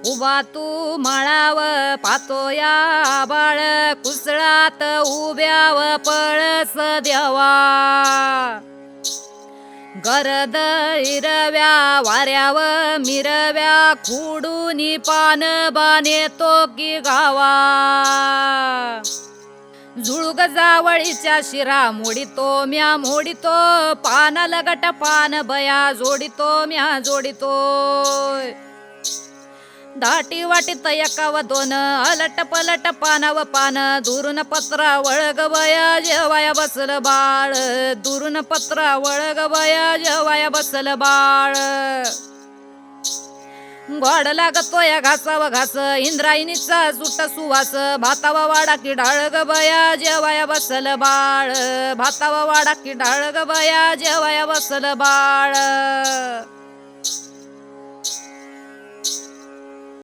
उभा तू माळाव पातो या बाळ कुसळात उभ्याव पळस देवा गरद इरव्या वाऱ्याव मिरव्या खुडूनी पान बाने तो की गावा झुळग जावळीच्या शिरा मोडितो म्या मोडितो पान लगट पान बया जोडितो म्या जोडितो दाटी वाटीत एकाव दोन अलट पलट पानाव पान दुरून पत्रा वळग बया जेवाया बसल बाळ दुरून पत्रा वळग बया जेवाया बसल बाळ गोड लागतो या घासाव घास इंद्रायणीचा सुट सुवास भातावा वाडा की डाळ ग बया जेवाया बसल बाळ भातावा वाडा की डाळ ग बया जेवाया बसल बाळ